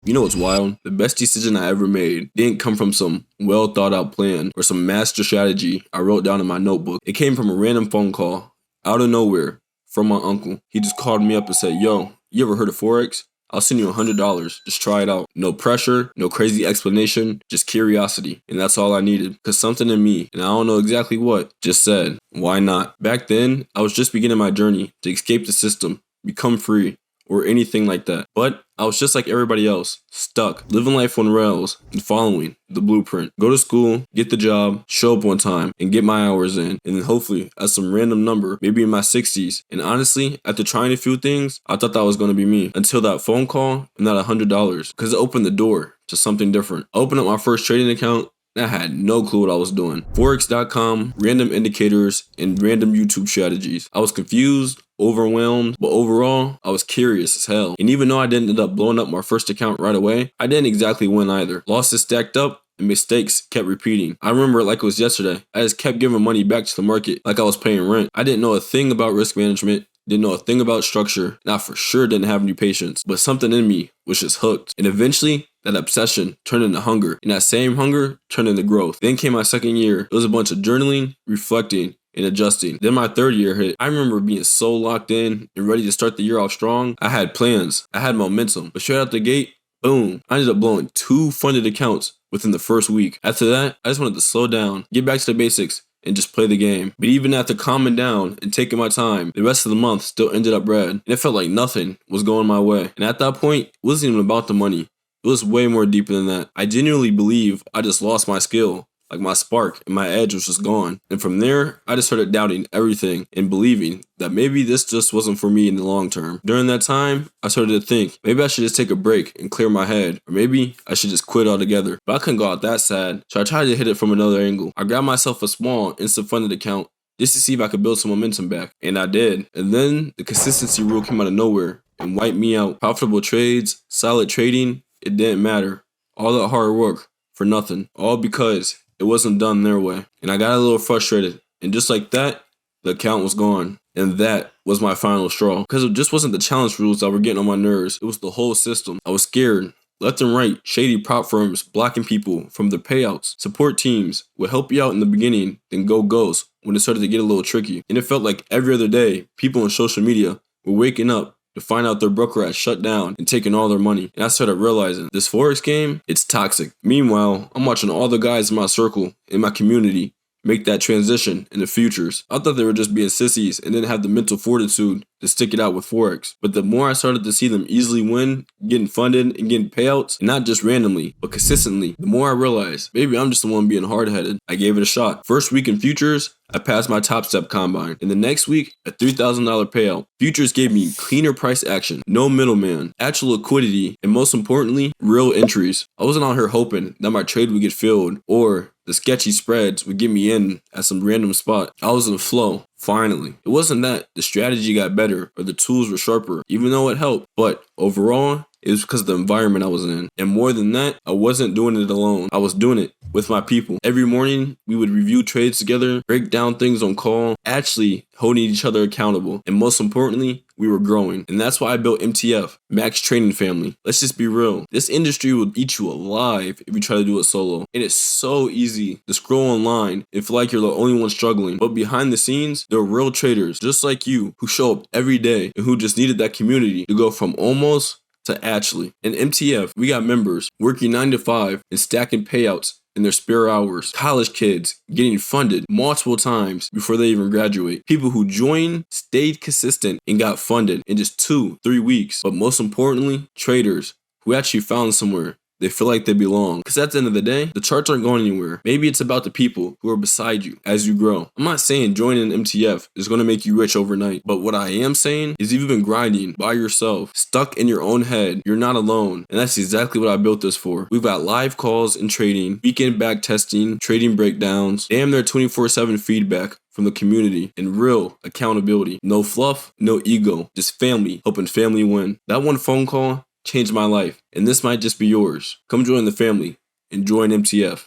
You know what's wild? The best decision I ever made didn't come from some well thought out plan or some master strategy I wrote down in my notebook. It came from a random phone call out of nowhere from my uncle. He just called me up and said, "Yo, you ever heard of Forex? I'll send you $100. Just try it out. No pressure, no crazy explanation, just curiosity." And that's all I needed. Because something in me, and I don't know exactly what, just said, why not? Back then, I was just beginning my journey to escape the system, become free, or anything like that. But I was just like everybody else, stuck, living life on rails and following the blueprint. Go to school, get the job, show up on time, and get my hours in. And then hopefully at some random number, maybe in my 60s. And honestly, after trying a few things, I thought that was going to be me. Until that phone call and that $100. Because it opened the door to something different. I opened up my first trading account. I had no clue what I was doing. Forex.com, random indicators, and random YouTube strategies. I was confused, overwhelmed, but overall, I was curious as hell. And even though I didn't end up blowing up my first account right away, I didn't exactly win either. Losses stacked up and mistakes kept repeating. I remember it like it was yesterday. I just kept giving money back to the market like I was paying rent. I didn't know a thing about risk management. Didn't know a thing about structure, and I for sure didn't have any patience. But something in me was just hooked. And eventually, that obsession turned into hunger. And that same hunger turned into growth. Then came my second year. It was a bunch of journaling, reflecting, and adjusting. Then my third year hit. I remember being so locked in and ready to start the year off strong. I had plans. I had momentum. But straight out the gate, boom, I ended up blowing 2 funded accounts within the first week. After that, I just wanted to slow down, get back to the basics, and just play the game. But even after calming down and taking my time, the rest of the month still ended up red. And it felt like nothing was going my way. And at that point, it wasn't even about the money. It was way more deeper than that. I genuinely believe I just lost my skill. Like my spark and my edge was just gone. And from there, I just started doubting everything and believing that maybe this just wasn't for me in the long term. During that time, I started to think maybe I should just take a break and clear my head. Or maybe I should just quit altogether. But I couldn't go out that sad. So I tried to hit it from another angle. I grabbed myself a small instant funded account just to see if I could build some momentum back. And I did. And then the consistency rule came out of nowhere and wiped me out. Profitable trades, solid trading, it didn't matter. All that hard work for nothing. All because it wasn't done their way. And I got a little frustrated. And just like that, the account was gone. And that was my final straw. Because it just wasn't the challenge rules that were getting on my nerves. It was the whole system. I was scared. Left and right, shady prop firms blocking people from their payouts. Support teams would help you out in the beginning, then go ghost when it started to get a little tricky. And it felt like every other day, people on social media were waking up to find out their broker had shut down and taken all their money. And I started realizing this Forex game, it's toxic. Meanwhile, I'm watching all the guys in my circle, in my community, make that transition into futures. I thought they were just being sissies and didn't have the mental fortitude to stick it out with Forex. But the more I started to see them easily win, getting funded and getting payouts, and not just randomly, but consistently, the more I realized, maybe I'm just the one being hard-headed. I gave it a shot. First week in futures, I passed my Topstep combine. And the next week, a $3,000 payout. Futures gave me cleaner price action, no middleman, actual liquidity, and most importantly, real entries. I wasn't out here hoping that my trade would get filled or the sketchy spreads would get me in at some random spot. I was in flow. Finally. It wasn't that the strategy got better or the tools were sharper, even though it helped. But overall, it was because of the environment I was in. And more than that, I wasn't doing it alone. I was doing it with my people. Every morning, we would review trades together, break down things on call, actually holding each other accountable. And most importantly, we were growing. And that's why I built MTF, Mack's training family. Let's just be real. This industry will eat you alive if you try to do it solo. And it's so easy to scroll online and feel like you're the only one struggling. But behind the scenes, there are real traders just like you who show up every day and who just needed that community to go from almost to actually. In MTF, we got members working 9 to 5 and stacking payouts in their spare hours. College kids getting funded multiple times before they even graduate. People who joined, stayed consistent, and got funded in just 2-3 weeks. But most importantly, traders who actually found somewhere they feel like they belong. Because at the end of the day, the charts aren't going anywhere. Maybe it's about the people who are beside you as you grow. I'm not saying joining MTF is going to make you rich overnight. But what I am saying is if you've been grinding by yourself, stuck in your own head, you're not alone. And that's exactly what I built this for. We've got live calls and trading, weekend back testing, trading breakdowns, damn near 24/7 feedback from the community, and real accountability. No fluff, no ego, just family, helping family win. That one phone call changed my life, and this might just be yours. Come join the family and join MTF.